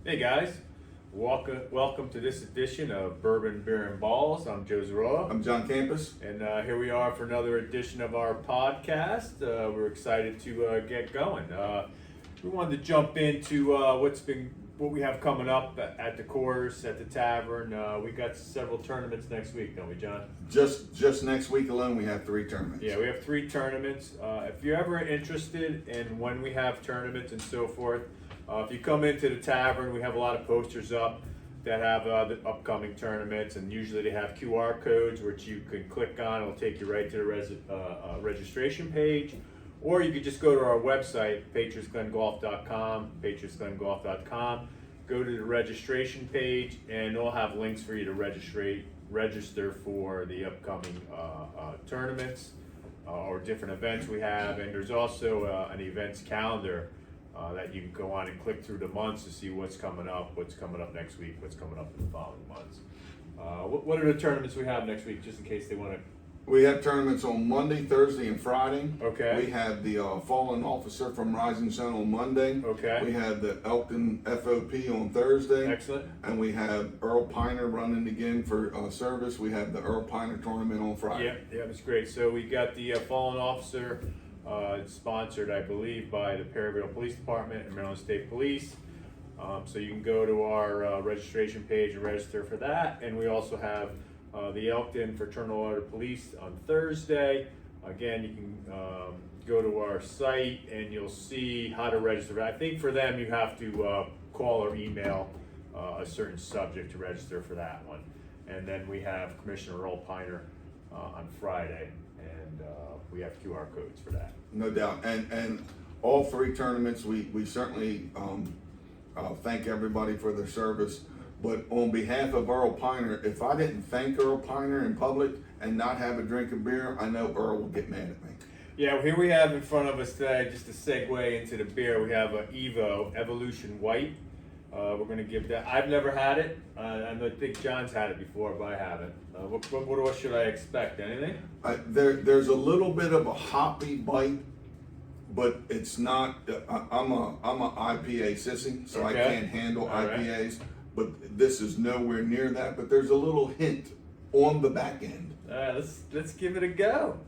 Hey guys, welcome to this edition of Bourbon, Beer, and Balls. I'm Joe Zaroa, I'm John Campus. and here we are for another edition of our podcast. We're excited to get going. We wanted to jump into what we have coming up at the course, at the tavern. We got several tournaments next week, don't we, John? Just next week alone, we have 3 tournaments. Yeah, we have 3 tournaments. If you're ever interested in when we have tournaments and so forth, if you come into the tavern, we have a lot of posters up that have the upcoming tournaments, and usually they have QR codes which you can click on. It'll take you right to the registration page, or you could just go to our website, patriotsglengolf.com, patriotsglengolf.com. Go to the registration page, and it'll have links for you to register for the upcoming tournaments or different events we have. And there's also an events calendar that you can go on and click through the months to see what's coming up next week, what's coming up in the following months. What are the tournaments we have next week, just in case they want to? We have tournaments on Monday, Thursday, and Friday. Okay. We have the Fallen Officer from Rising Sun on Monday. Okay. We have the Elkton FOP on Thursday. Excellent. And we have Earl Piner running again for service. We have the Earl Piner tournament on Friday. Yeah, that's great. So we got the Fallen Officer sponsored, I believe, by the Perryville Police Department and Maryland State Police. So you can go to our registration page and register for that. And we also have the Elkton Fraternal Order Police on Thursday. Again, you can go to our site and you'll see how to register. I think for them you have to call or email a certain subject to register for that one. And then we have Commissioner Earl Piner on Friday, and we have QR codes for that. No doubt. And all 3 tournaments, we certainly thank everybody for their service. But on behalf of Earl Piner, if I didn't thank Earl Piner in public and not have a drink of beer, I know Earl will get mad at me. Yeah, here we have in front of us today, just to segue into the beer, we have a Evolution White. We're going to give that. I've never had it. I think John's had it before, but I haven't. What should I expect? Anything? There's a little bit of a hoppy bite, but it's not. I'm a IPA sissy, so Okay. I can't handle All right. IPAs. But this is nowhere near that. But there's a little hint on the back end. All right, let's give it a go.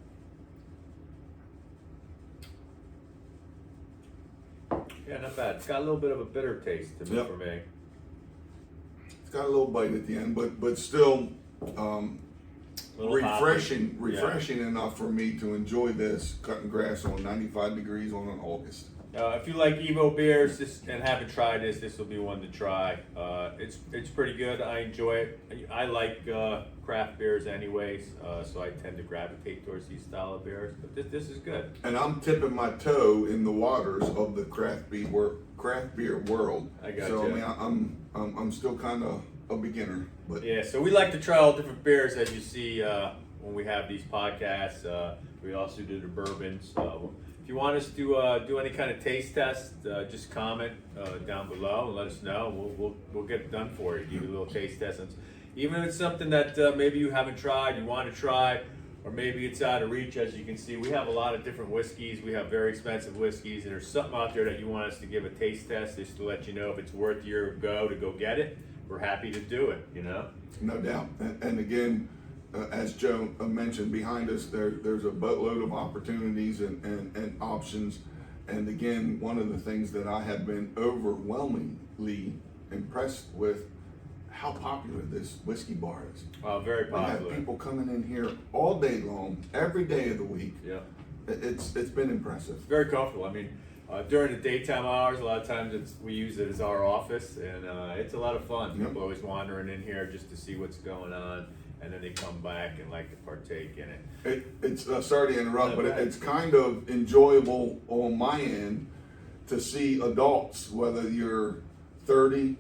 Yeah, not bad. It's got a little bit of a bitter taste to me. Yep. For me. It's got a little bite at the end, but still Little refreshing hoppy. Yeah. refreshing enough for me to enjoy this cutting grass on 95 degrees on an August. If you like Evo beers and haven't tried this will be one to try. It's pretty good. I enjoy it. I like craft beers anyways, so I tend to gravitate towards these style of beers. But this is good. And I'm tipping my toe in the waters of the craft beer world. I got so you. I mean, I'm still kind of a beginner, but Yeah, so we like to try all different beers, as you see when we have these podcasts. We also do the bourbons. If you want us to do any kind of taste test, just comment down below and let us know. We'll get it done for you. Give you a little taste test. And even if it's something that maybe you haven't tried, you want to try, or maybe it's out of reach. As you can see, we have a lot of different whiskeys. We have very expensive whiskeys, and there's something out there that you want us to give a taste test, just to let you know if it's worth your go to go get it. We're happy to do it, you know? no doubt. And again, as Joe mentioned, behind us there's a boatload of opportunities and options. And again, one of the things that I have been overwhelmingly impressed with, how popular this whiskey bar is. Very We popular. have people coming in here all day long, every day of the week. Yeah. It's been impressive. Very comfortable. I mean, during the daytime hours, a lot of times we use it as our office, and it's a lot of fun. Yep. People always wandering in here just to see what's going on, and then they come back and like to partake in it. It's sorry to interrupt, but Okay. it's kind of enjoyable on my end to see adults, whether you're 30,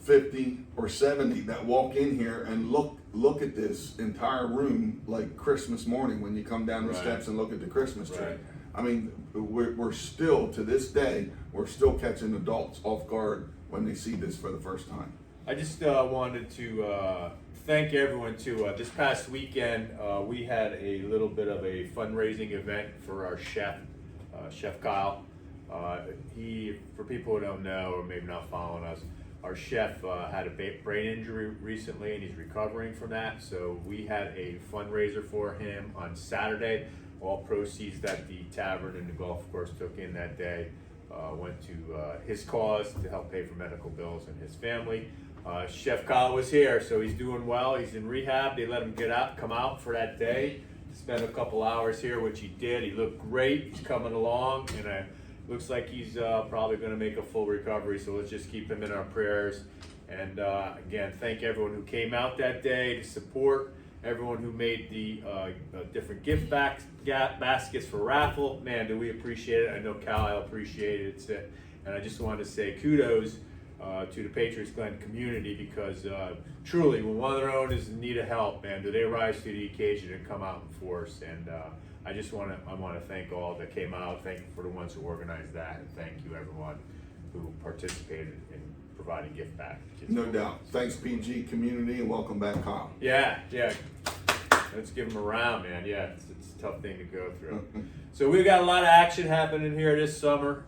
50, or 70, that walk in here and look at this entire room like Christmas morning when you come down the Right. steps and look at the Christmas tree. Right. I mean, we're still, to this day, we're still catching adults off guard when they see this for the first time. I just wanted to thank everyone too. This past weekend, we had a little bit of a fundraising event for our chef, Chef Kyle. He, for people who don't know or maybe not following us, our chef had a brain injury recently and he's recovering from that. So we had a fundraiser for him on Saturday. All proceeds that the tavern and the golf course took in that day went to his cause to help pay for medical bills and his family. Chef Kyle was here, so he's doing well. He's in rehab. They let him come out for that day, spend a couple hours here, which he did. He looked great. He's coming along, and looks like he's probably going to make a full recovery. So let's just keep him in our prayers. And again, thank everyone who came out that day to support. Everyone who made the different gift baskets for raffle. Man, do we appreciate it. I know Kyle appreciated it. And I just wanted to say kudos to the Patriots Glen community, because truly, when one of their own is in need of help, man, do they rise to the occasion and come out in force. And I want to thank all that came out. Thank you for the ones who organized that. And thank you everyone who participated in providing gift packages. No doubt. Thanks, PG community, and welcome back, Kyle. Yeah. Let's give them a round, man. Yeah, it's a tough thing to go through. So we've got a lot of action happening here this summer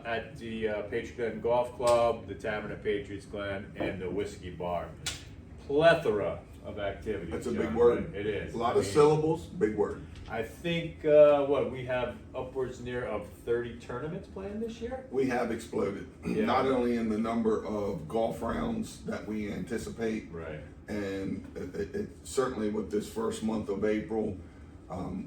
at the Patriots Glen Golf Club, the Tavern at Patriots Glen, and the Whiskey Bar. Plethora of activities. That's a John, big word. It is. A lot of syllables, big word. I think we have upwards near of 30 tournaments planned this year. We have exploded, Yeah. not only in the number of golf rounds that we anticipate, Right. and it certainly with this first month of April,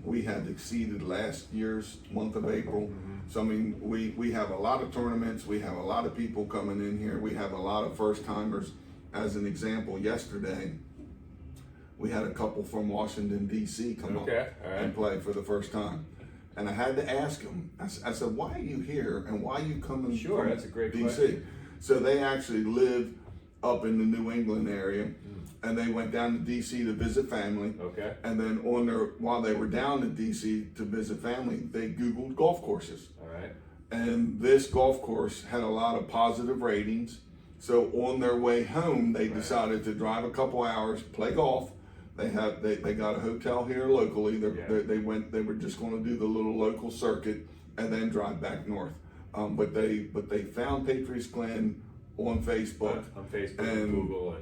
we have exceeded last year's month of April. So I mean, we have a lot of tournaments, we have a lot of people coming in here, we have a lot of first timers. As an example, yesterday, we had a couple from Washington, D.C. come up All right. and play for the first time. And I had to ask them, I said, why are you here and why are you coming Sure, from that's a great D.C.? question. So they actually live up in the New England area, and they went down to D.C. to visit family. Okay. And then while they were down in D.C. to visit family, they Googled golf courses. All right. And this golf course had a lot of positive ratings. So on their way home, they decided to drive a couple hours, play golf. They got a hotel here locally. They were just going to do the little local circuit and then drive back north. But they found Patriots Glen on Facebook. On Facebook and Google.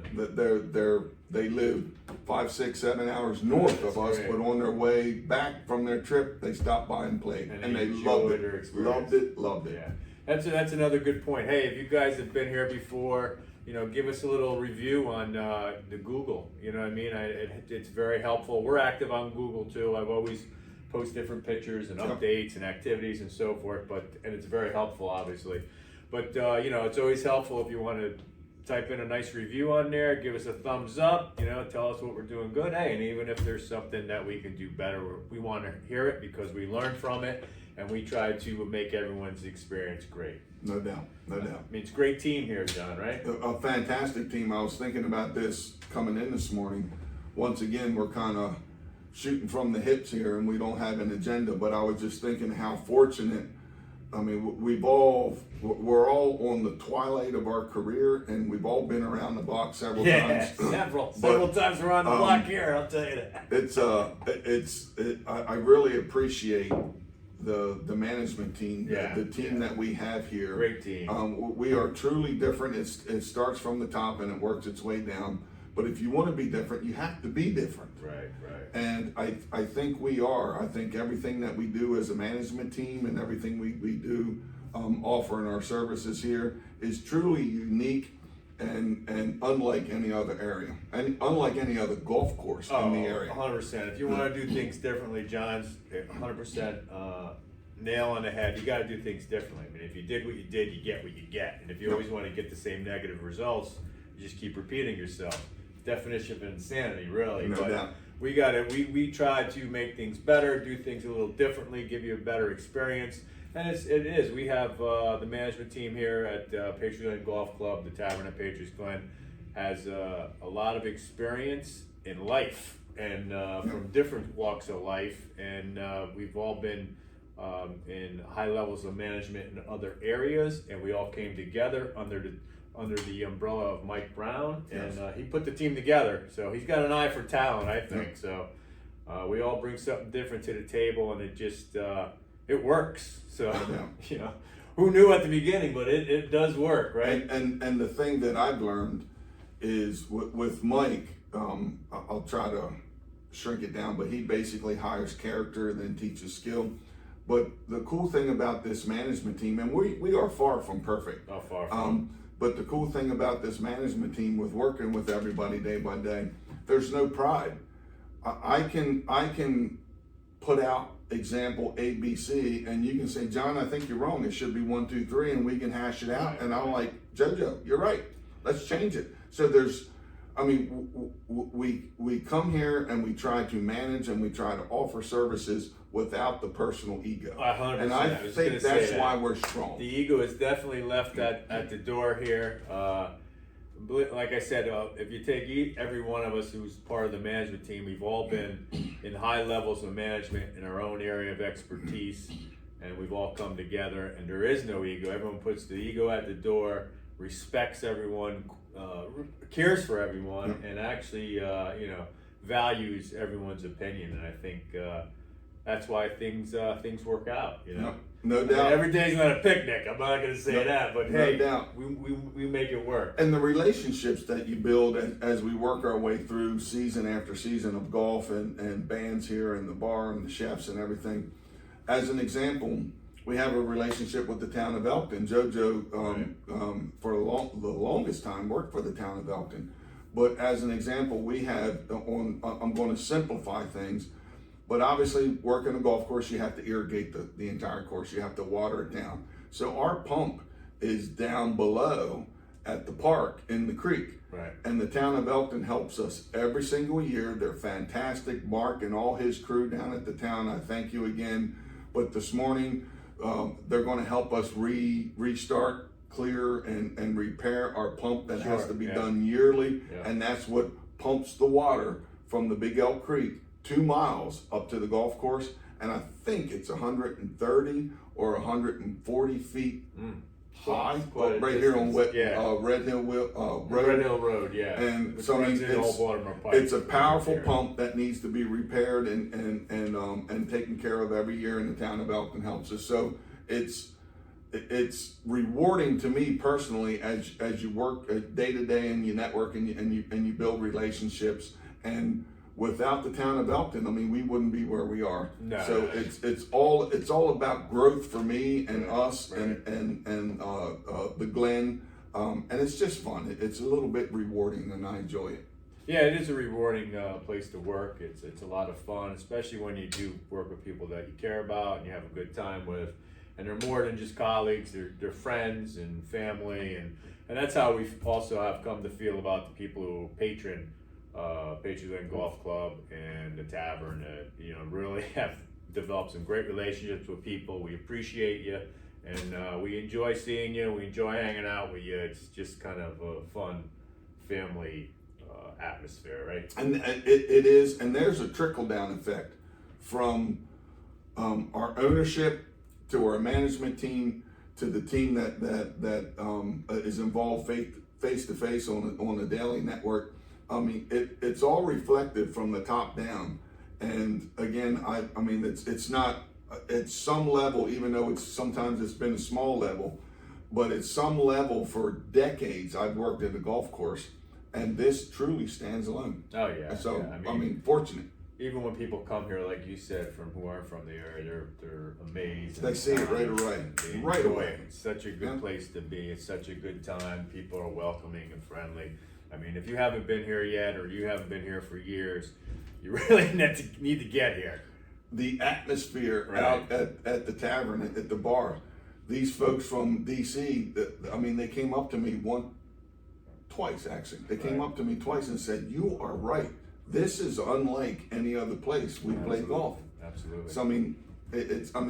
They live 5, 6, 7 hours north of us, great. but on their way back from their trip, they stopped by and played, and they loved enjoyed their it. experience. Loved it. Yeah, that's another good point. Hey, if you guys have been here before, give us a little review on the Google. You know what I mean? It's very helpful. We're active on Google too. I've always post different pictures and updates and activities and so forth. And it's very helpful, obviously. But it's always helpful if you want to type in a nice review on there, give us a thumbs up. Tell us what we're doing good. Hey, and even if there's something that we can do better, we want to hear it because we learn from it. And we try to make everyone's experience great. No doubt. I mean, it's a great team here, John, right? A fantastic team. I was thinking about this coming in this morning. Once again, we're kind of shooting from the hips here and we don't have an agenda, but I was just thinking how fortunate. I mean, we're all on the twilight of our career, and we've all been around the block several times. several times around the block here. I'll tell you that. I really appreciate the management team, the team that we have here. Great team. We are truly different. It starts from the top and it works its way down. But if you want to be different, you have to be different. Right. And I think we are. I think everything that we do as a management team and everything we do offering our services here is truly unique and unlike any other area, and unlike any other golf course in the area. 100%. If you want to do things differently, John's 100% nail on the head. You got to do things differently. I mean, if you did what you did, you get what you get. And if you always want to get the same negative results, you just keep repeating yourself. Definition of insanity, really. No doubt. We try to make things better, do things a little differently, give you a better experience. And it is. We have the management team here at Patriots Glen Golf Club, the Tavern at Patriots Glen, has a lot of experience in life and from different walks of life. And we've all been in high levels of management in other areas, and we all came together under the umbrella of Mike Brown, and he put the team together. So he's got an eye for talent, I think. So we all bring something different to the table, and it just it works. So who knew at the beginning, but it does work, right? And the thing that I've learned is with Mike, I'll try to shrink it down, but he basically hires character and then teaches skill. But the cool thing about this management team, and we are far from perfect. Oh, far from. But the cool thing about this management team with working with everybody day by day, there's no pride. I can put out example A, B, C, and you can say, John, I think you're wrong. It should be 1, 2, 3, and we can hash it out. And I'm like, JoJo, you're right. Let's change it. So we come here and we try to manage and we try to offer services without the personal ego. 100%. And I think that's why we're strong. The ego is definitely left at the door here. Like I said, if you take every one of us who's part of the management team, we've all been in high levels of management in our own area of expertise, and we've all come together, and there is no ego. Everyone puts the ego at the door, respects everyone, cares for everyone, and actually, values everyone's opinion. And I think that's why things work out. No doubt. Every day's not a picnic. I'm not going to say that, but hey, doubt. we make it work. And the relationships that you build as we work our way through season after season of golf and bands here and the bar and the chefs and everything. As an example, we have a relationship with the town of Elkton. JoJo, for the longest time, worked for the town of Elkton. But as an example, we have I'm going to simplify things. But obviously, working a golf course, you have to irrigate the entire course. You have to water it down. So our pump is down below at the park in the creek. Right. And the town of Elkton helps us every single year. They're fantastic. Mark and all his crew down at the town, I thank you again. But this morning, they're going to help us restart, clear, and repair our pump that has to be done yearly. Yeah. And that's what pumps the water from the Big Elk Creek 2 miles up to the golf course, and I think it's 130 or 140 feet high, right here on Red Hill Road. Red Hill Road, yeah. And so it's a powerful pump that needs to be repaired and taken care of every year, and the town of Elkton helps us. So it's rewarding to me personally as you work day to day and you network and you build relationships. And without the town of Elkton, I mean, we wouldn't be where we are. No. So it's all about growth for me and us and the Glen, and it's just fun. It's a little bit rewarding, and I enjoy it. Yeah, it is a rewarding place to work. It's a lot of fun, especially when you do work with people that you care about and you have a good time with. And they're more than just colleagues; they're friends and family, and that's how we also have come to feel about the people who patron Patriots Glen Golf Club and the tavern. Really have developed some great relationships with people. We appreciate you, and we enjoy seeing you. We enjoy hanging out with you. It's just kind of a fun family atmosphere, right? And it is, and there's a trickle down effect from our ownership to our management team to the team that is involved face to face on the daily network. I mean, it's all reflected from the top down. And again, I mean, it's not at some level, even though sometimes it's been a small level, but at some level for decades I've worked at a golf course, and this truly stands alone. Oh yeah. So yeah, I mean, fortunate. Even when people come here, like you said, who aren't from the area, they're amazed. They see it right away. Right away. It's such a good place to be. It's such a good time. People are welcoming and friendly. I mean, if you haven't been here yet, or you haven't been here for years, you really need to get here. The atmosphere out at the tavern, at the bar, these folks from DC, I mean, they came up to me twice actually. They came up to me twice and said, "You are right. This is unlike any other place we play golf." Absolutely. So I mean,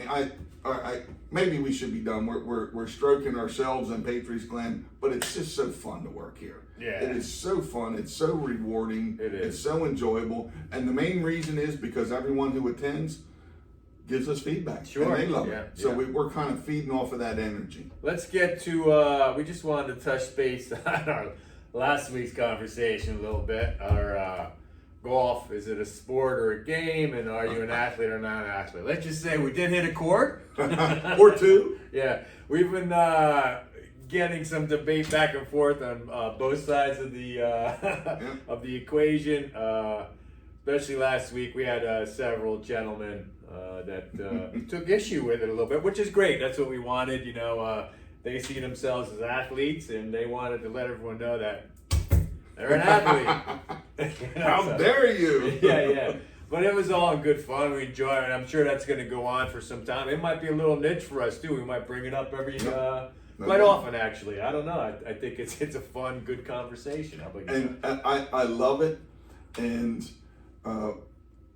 I maybe we should be done. We're stroking ourselves in Patriots Glen, but it's just so fun to work here. Yeah. It is so fun. It's so rewarding. It is. It's so enjoyable. And the main reason is because everyone who attends gives us feedback. Sure. And they love it. So we're kind of feeding off of that energy. Let's get to, we just wanted to touch base on our last week's conversation a little bit. golf, is it a sport or a game, and are you an athlete or not an athlete? Let's just say we did hit a chord. Or two. Yeah, we've been getting some debate back and forth on both sides of the of the equation. Especially last week, we had several gentlemen that took issue with it a little bit, which is great. That's what we wanted. You know, they see themselves as athletes, and they wanted to let everyone know that they're an athlete. You know, How dare you? Yeah. But it was all in good fun. We enjoyed it. I'm sure that's going to go on for some time. It might be a little niche for us too. We might bring it up every quite often, actually. I don't know. I think it's a fun, good conversation. How about you? And I love it. And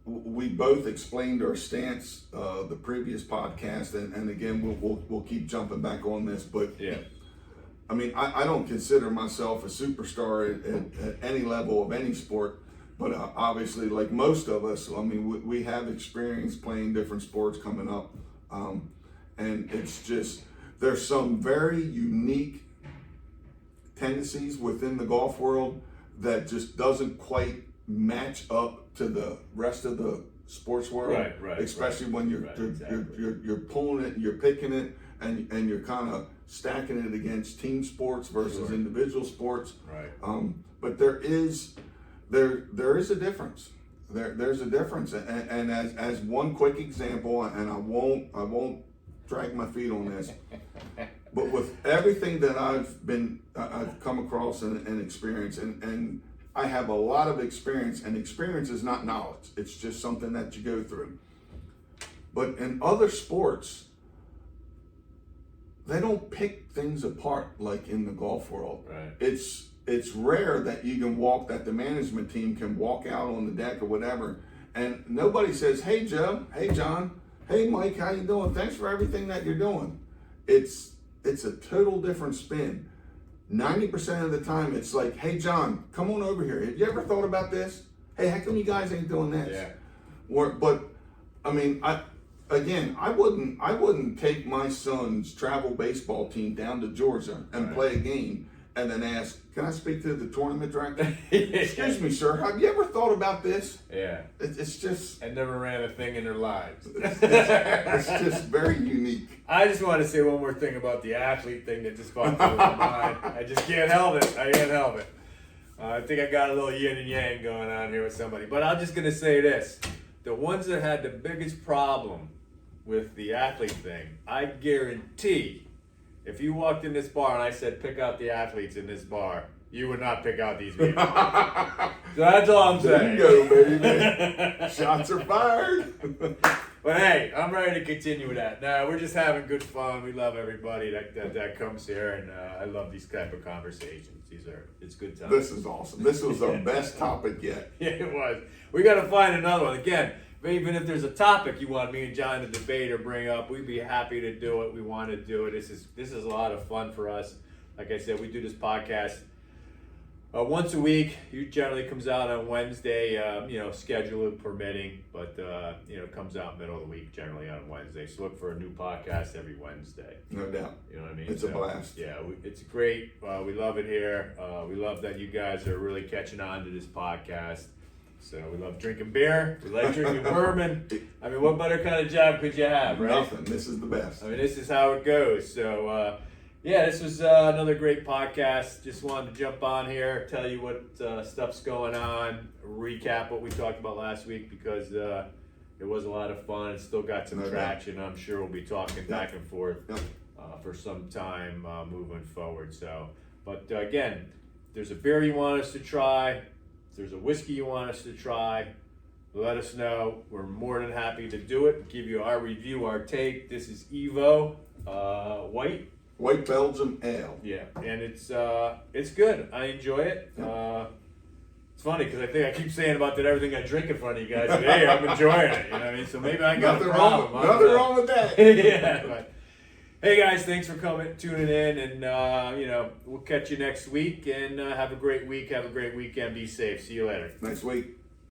we both explained our stance the previous podcast, and again we'll keep jumping back on this. But yeah. I mean, I don't consider myself a superstar at any level of any sport. But obviously, like most of us, I mean, we have experience playing different sports coming up. And it's just, there's some very unique tendencies within the golf world that just doesn't quite match up to the rest of the sports world. Right. Especially when you're pulling it, you're picking it, and you're kind of stacking it against team sports versus individual sports. Right. But there is a difference. There's a difference, and as one quick example, and I won't drag my feet on this, but with everything that I've come across and experienced, and I have a lot of experience, and experience is not knowledge. It's just something that you go through. But in other sports, they don't pick things apart like in the golf world. Right. It's rare that that the management team can walk out on the deck or whatever, and nobody says, "Hey Joe, hey John, hey Mike, how you doing? Thanks for everything that you're doing." It's a total different spin. 90% of the time, it's like, "Hey John, come on over here. Have you ever thought about this? Hey, how come you guys ain't doing this?" Yeah. But I mean, I wouldn't take my son's travel baseball team down to Georgia and play a game and then ask, "Can I speak to the tournament director?" "Excuse me, sir, have you ever thought about this?" Yeah. It's just... And never ran a thing in their lives. It's just very unique. I just want to say one more thing about the athlete thing that just popped into my mind. I just can't help it. I can't help it. I think I got a little yin and yang going on here with somebody. But I'm just going to say this. The ones that had the biggest problem with the athlete thing, I guarantee, if you walked in this bar and I said, "Pick out the athletes in this bar," you would not pick out these people. So that's all I'm saying. There you go, baby. Shots are fired. But hey, I'm ready to continue with that. Nah, we're just having good fun. We love everybody that comes here, and I love these type of conversations. It's good times. This is awesome. This was our best topic yet. Yeah, it was. We got to find another one. Again, even if there's a topic you want me and John to debate or bring up, we'd be happy to do it. We want to do it. This is a lot of fun for us. Like I said, we do this podcast once a week. It generally comes out on Wednesday, schedule permitting, but comes out middle of the week generally on Wednesday. So look for a new podcast every Wednesday. No doubt. You know what I mean? It's a blast. Yeah, it's great. We love it here. We love that you guys are really catching on to this podcast. So we love drinking beer. We like drinking bourbon. I mean, what better kind of job could you have, right? Nothing. This is the best. I mean, this is how it goes. So, this was another great podcast. Just wanted to jump on here, tell you what stuff's going on, recap what we talked about last week, because it was a lot of fun. It still got some traction. I'm sure we'll be talking back and forth for some time moving forward. So, but again, if there's a beer you want us to try, if there's a whiskey you want us to try, let us know. We're more than happy to do it. Give you our review, our take. This is Evo White. White Belgium Ale. Yeah, and it's good. I enjoy it. It's funny because I think I keep saying about that everything I drink in front of you guys. But hey, I'm enjoying it. You know what I mean? So maybe I got a problem. Nothing wrong with that. Yeah. But, hey guys, thanks for tuning in, and we'll catch you next week. And have a great week. Have a great weekend. Be safe. See you later. Next week.